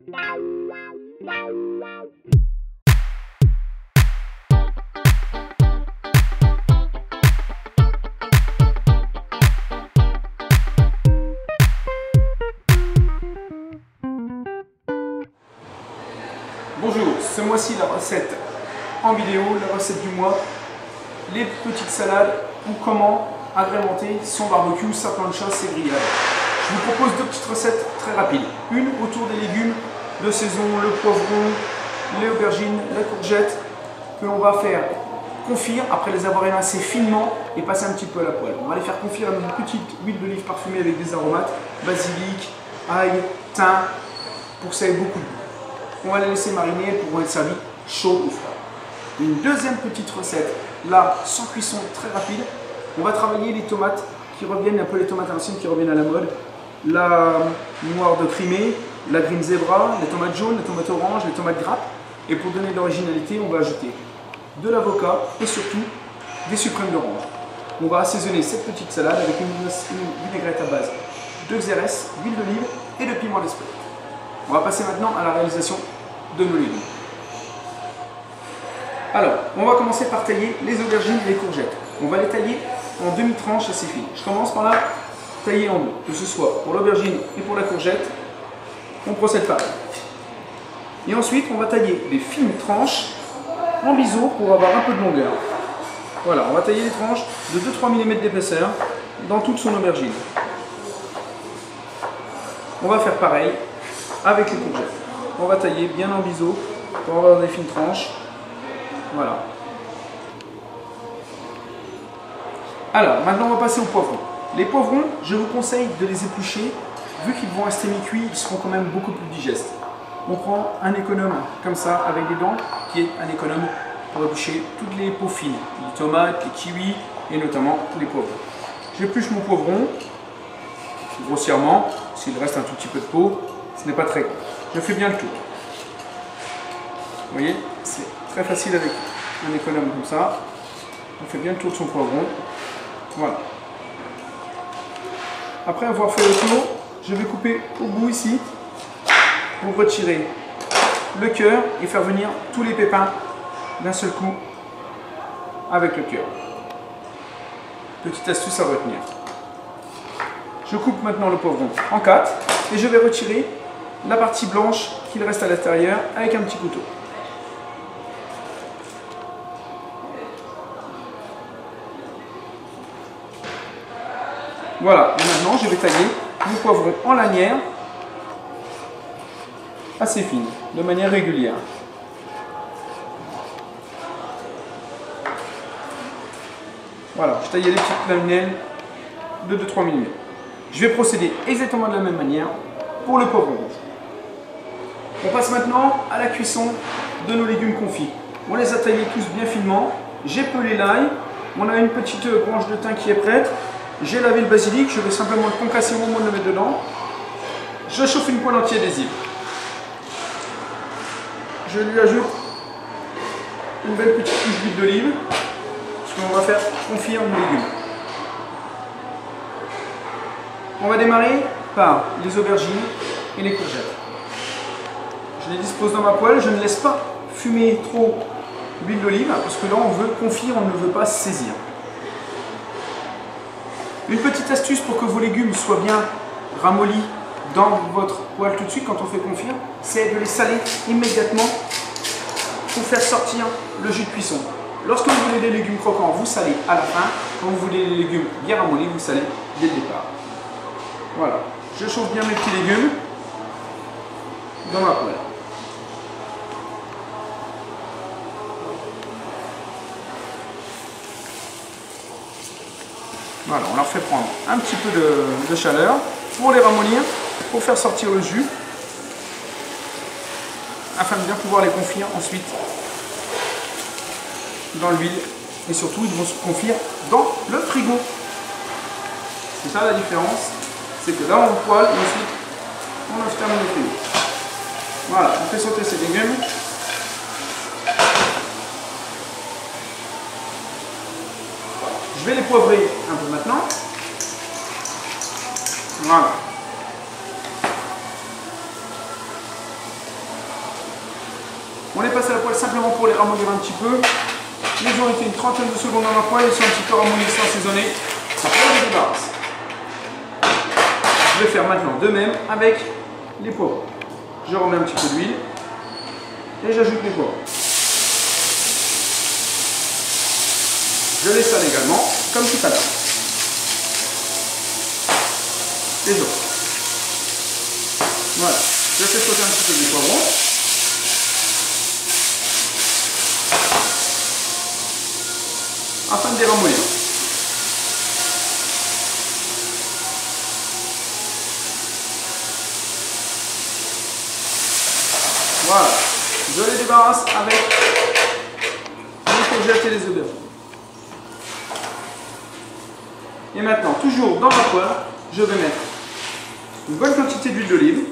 Bonjour, ce mois-ci la recette en vidéo, la recette du mois, les petites salades ou comment agrémenter son barbecue, sa plancha, ses grillades. Je vous propose deux petites recettes très rapides. Une autour des légumes de saison, le poivron, les aubergines, la courgette, que l'on va faire confire après les avoir émincés finement et passer un petit peu à la poêle. On va les faire confire dans une petite huile d'olive parfumée avec des aromates, basilic, ail, thym, pour que ça ait beaucoup de goût. On va les laisser mariner pour être servis chaud ou froid. Une deuxième petite recette, là, sans cuisson, très rapide. On va travailler les tomates qui reviennent, un peu les tomates anciennes qui reviennent à la mode. La noire de Crimée, la green zebra, les tomates jaunes, les tomates oranges, les tomates grappes. Et pour donner de l'originalité, on va ajouter de l'avocat et surtout des sucrèmes d'orange. On va assaisonner cette petite salade avec une vinaigrette à base de xérès, d'huile d'olive et de piment d'Espelette. On va passer maintenant à la réalisation de nos légumes. Alors, on va commencer par tailler les aubergines et les courgettes. On va les tailler en demi-tranches assez fines. Je commence par la tailler en deux, que ce soit pour l'aubergine et pour la courgette. On procède pareil. Et ensuite, on va tailler des fines tranches en biseau pour avoir un peu de longueur. Voilà, on va tailler les tranches de 2-3 mm d'épaisseur dans toute son aubergine. On va faire pareil avec les courgettes. On va tailler bien en biseau pour avoir des fines tranches. Voilà. Alors, maintenant on va passer aux poivrons. Les poivrons, je vous conseille de les éplucher. Vu qu'ils vont rester mi-cuits, ils seront quand même beaucoup plus digestes. On prend un économe comme ça avec des dents, qui est un économe pour éplucher toutes les peaux fines, les tomates, les kiwis et notamment les poivrons. J'épluche mon poivron grossièrement. S'il reste un tout petit peu de peau, ce n'est pas très grave. Je fais bien le tour. Vous voyez, c'est très facile avec un économe comme ça. On fait bien le tour de son poivron. Voilà. Après avoir fait le tour, je vais couper au bout ici pour retirer le cœur et faire venir tous les pépins d'un seul coup avec le cœur. Petite astuce à retenir. Je coupe maintenant le poivron en 4 et je vais retirer la partie blanche qu'il reste à l'intérieur avec un petit couteau. Voilà, et maintenant je vais tailler le poivron en lanières assez fines, de manière régulière. Voilà, je taillais les petites lamelles de 2-3 mm. Je vais procéder exactement de la même manière pour le poivron rouge. On passe maintenant à la cuisson de nos légumes confits. On les a taillés tous bien finement. J'ai pelé l'ail. On a une petite branche de thym qui est prête. J'ai lavé le basilic. Je vais simplement le concasser au moment de le mettre dedans. Je chauffe une poêle anti-adhésive. Je lui ajoute une belle petite couche d'huile d'olive. Parce qu'on va faire confire nos légumes. On va démarrer par les aubergines et les courgettes. Je les dispose dans ma poêle, je ne laisse pas fumer trop l'huile d'olive parce que là on veut confire, on ne veut pas saisir. Une petite astuce pour que vos légumes soient bien ramollis dans votre poêle tout de suite quand on fait confire, c'est de les saler immédiatement pour faire sortir le jus de cuisson. Lorsque vous voulez des légumes croquants, vous salez à la fin. Quand vous voulez des légumes bien ramollis, vous salez dès le départ. Voilà, je chauffe bien mes petits légumes dans ma poêle. Voilà, on leur fait prendre un petit peu de chaleur pour les ramollir, pour faire sortir le jus, afin de bien pouvoir les confire ensuite dans l'huile. Et surtout, ils vont se confire dans le frigo. C'est ça la différence, c'est que là on poêle et ensuite on termine le frigo. Voilà, on fait sauter ces légumes. Je vais les poivrer un peu maintenant. Voilà. On les passe à la poêle simplement pour les ramollir un petit peu. Ils ont été une trentaine de secondes dans la poêle, ils sont un petit peu ramollis sans assaisonner. Ça fait les débarrasse. Je vais faire maintenant de même avec les poivrons. Je remets un petit peu d'huile et j'ajoute les poivrons. Je les sale également, comme tout à l'heure. Les autres. Voilà. Je fais sauter un petit peu les poivrons. Afin de les ramollir. Voilà. Je les débarrasse avec les courgettes et les aubergines. Et maintenant, toujours dans ma poêle, je vais mettre une bonne quantité d'huile d'olive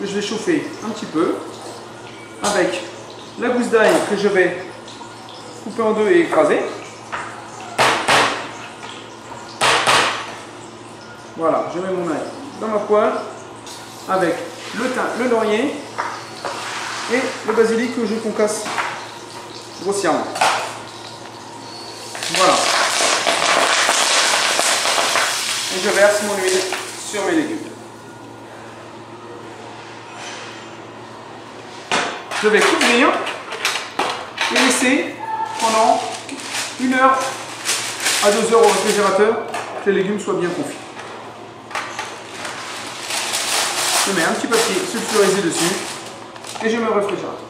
que je vais chauffer un petit peu avec la gousse d'ail que je vais couper en deux et écraser. Voilà, je mets mon ail dans ma poêle avec le thym, le laurier et le basilic que je concasse grossièrement. Voilà. Et je verse mon huile sur mes légumes. Je vais couvrir et laisser pendant 1 heure à 2 heures au réfrigérateur que les légumes soient bien confits. Je mets un petit papier sulfurisé dessus et je mets au réfrigérateur.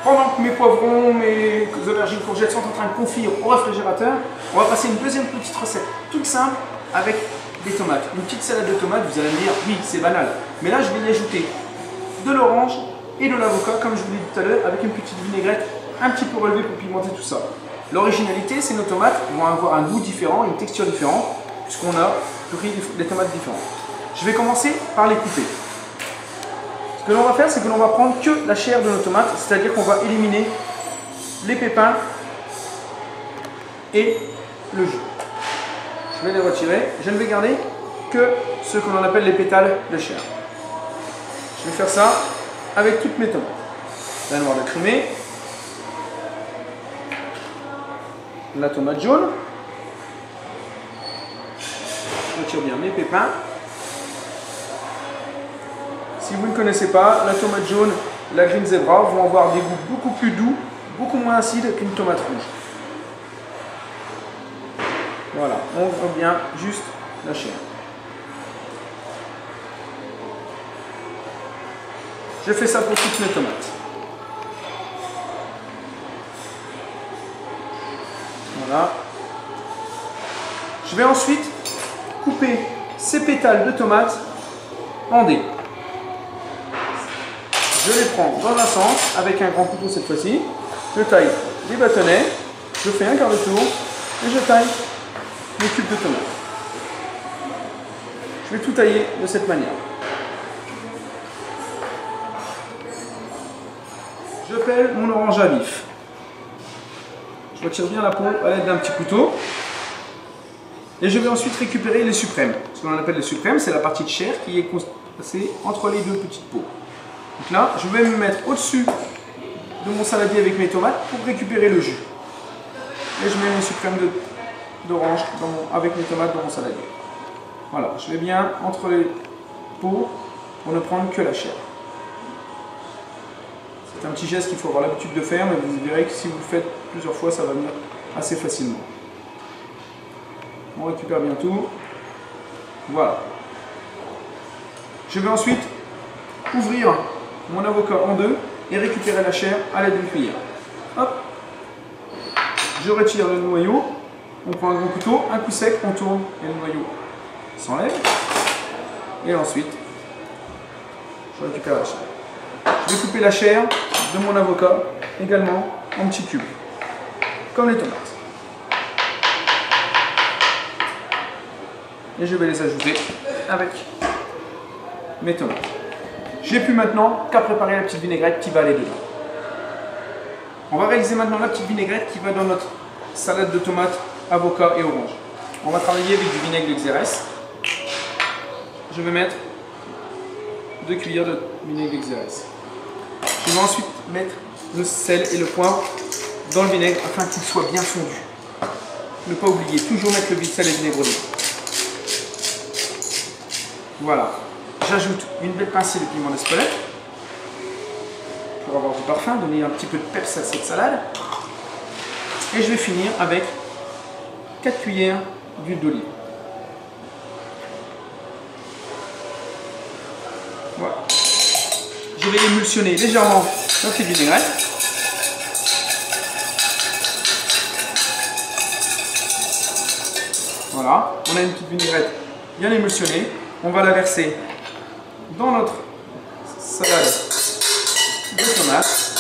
Pendant que mes poivrons, mes aubergines, courgettes sont en train de confire au réfrigérateur, on va passer une deuxième petite recette toute simple avec des tomates. Une petite salade de tomates, vous allez me dire, oui, c'est banal. Mais là, je vais y ajouter de l'orange et de l'avocat, comme je vous l'ai dit tout à l'heure, avec une petite vinaigrette un petit peu relevée pour pimenter tout ça. L'originalité, c'est que nos tomates vont avoir un goût différent, une texture différente, puisqu'on a pris des tomates différentes. Je vais commencer par les couper. Ce que l'on va faire, c'est que l'on va prendre que la chair de nos tomates, c'est-à-dire qu'on va éliminer les pépins et le jus. Je vais les retirer. Je ne vais garder que ce que l'on appelle les pétales de chair. Je vais faire ça avec toutes mes tomates. La noire de Crimée, la tomate jaune. Je retire bien mes pépins. Si vous ne connaissez pas, la tomate jaune, la Green Zebra vont avoir des goûts beaucoup plus doux, beaucoup moins acides qu'une tomate rouge. Voilà, on voit bien juste la chair. Je fais ça pour toutes mes tomates. Voilà. Je vais ensuite couper ces pétales de tomates en dés. Je les prends dans un sens avec un grand couteau cette fois-ci. Je taille les bâtonnets, je fais un quart de tour et je taille mes cubes de tomates. Je vais tout tailler de cette manière. Je pèle mon orange à vif. Je retire bien la peau à l'aide d'un petit couteau. Et je vais ensuite récupérer les suprêmes. Ce qu'on appelle les suprêmes, c'est la partie de chair qui est passée entre les deux petites peaux. Donc là, je vais me mettre au-dessus de mon saladier avec mes tomates pour récupérer le jus. Et je mets mes suprêmes d'orange avec mes tomates dans mon saladier. Voilà, je vais bien entre les peaux pour ne prendre que la chair. C'est un petit geste qu'il faut avoir l'habitude de faire, mais vous verrez que si vous le faites plusieurs fois, ça va venir assez facilement. On récupère bien tout. Voilà. Je vais ensuite ouvrir mon avocat en deux et récupérer la chair à l'aide d'une cuillère. Hop. Je retire le noyau. On prend un grand couteau, un coup sec, on tourne et le noyau s'enlève. Et ensuite, je récupère la chair. Je vais couper la chair de mon avocat également en petits cubes, comme les tomates. Et je vais les ajouter avec mes tomates. J'ai plus maintenant qu'à préparer la petite vinaigrette qui va aller dedans. On va réaliser maintenant la petite vinaigrette qui va dans notre salade de tomates, avocat et orange. On va travailler avec du vinaigre de Xérès. Je vais mettre 2 cuillères de vinaigre XRS. Je vais ensuite mettre le sel et le poivre dans le vinaigre afin qu'il soit bien fondu. Ne pas oublier, toujours mettre le sel et le vinaigre d'olive. Voilà. J'ajoute une belle pincée de piment d'Espelette pour avoir du parfum, donner un petit peu de peps à cette salade. Et je vais finir avec 4 cuillères d'huile d'olive. Voilà. Je vais émulsionner légèrement notre vinaigrette. Voilà, on a une petite vinaigrette bien émulsionnée. On va la verser dans notre salade de tomates.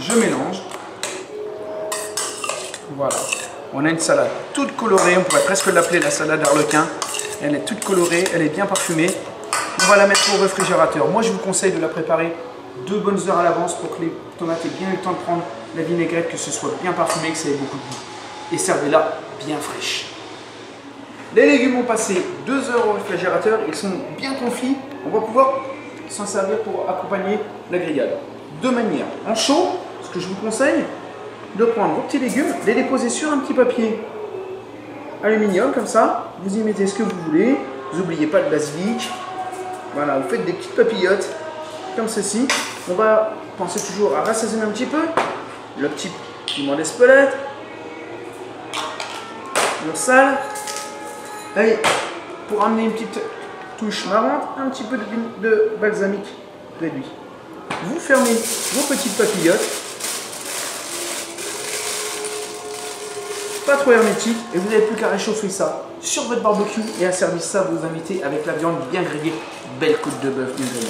Je mélange. Voilà, on a une salade toute colorée. On pourrait presque l'appeler la salade d'Arlequin. Elle est toute colorée, elle est bien parfumée. On va la mettre au réfrigérateur. Moi, je vous conseille de la préparer 2 bonnes heures à l'avance pour que les tomates aient bien eu le temps de prendre la vinaigrette, que ce soit bien parfumé, que ça ait beaucoup de goût. Et servez-la bien fraîche. Les légumes ont passé 2 heures au réfrigérateur, ils sont bien confits. On va pouvoir s'en servir pour accompagner la grillade. Deux manières. En chaud, ce que je vous conseille, de prendre vos petits légumes, les déposer sur un petit papier aluminium, comme ça. Vous y mettez ce que vous voulez. Vous n'oubliez pas le basilic. Voilà, vous faites des petites papillotes, comme ceci. On va penser toujours à rassaisonner un petit peu. Le petit piment d'Espelette. Le sel. Et pour amener une petite touche marrante, un petit peu de balsamique réduit. Vous fermez vos petites papillotes, pas trop hermétique, et vous n'avez plus qu'à réchauffer ça sur votre barbecue et à servir ça à vos invités avec la viande bien grillée, belle côte de bœuf bien grillée.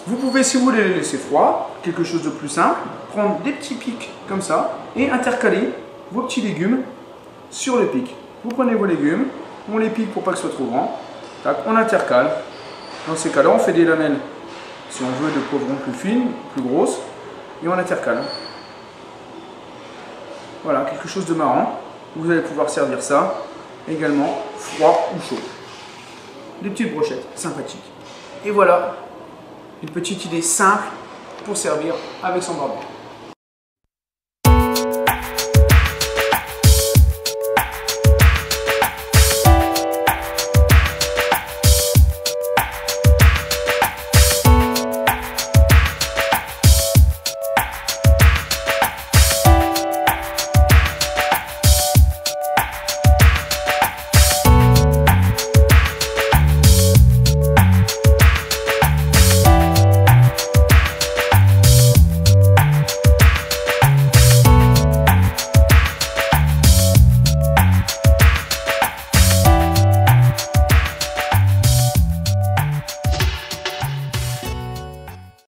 Vous pouvez, si vous voulez, les laisser froids, quelque chose de plus simple, prendre des petits pics comme ça et intercaler vos petits légumes sur le pic. Vous prenez vos légumes, on les pique pour pas que ce soit trop grand, tac, on intercale. Dans ces cas-là, on fait des lamelles, si on veut, de poivrons plus fines, plus grosses, et on intercale. Voilà, quelque chose de marrant. Vous allez pouvoir servir ça également froid ou chaud. Des petites brochettes sympathiques. Et voilà, une petite idée simple pour servir avec son barbecue.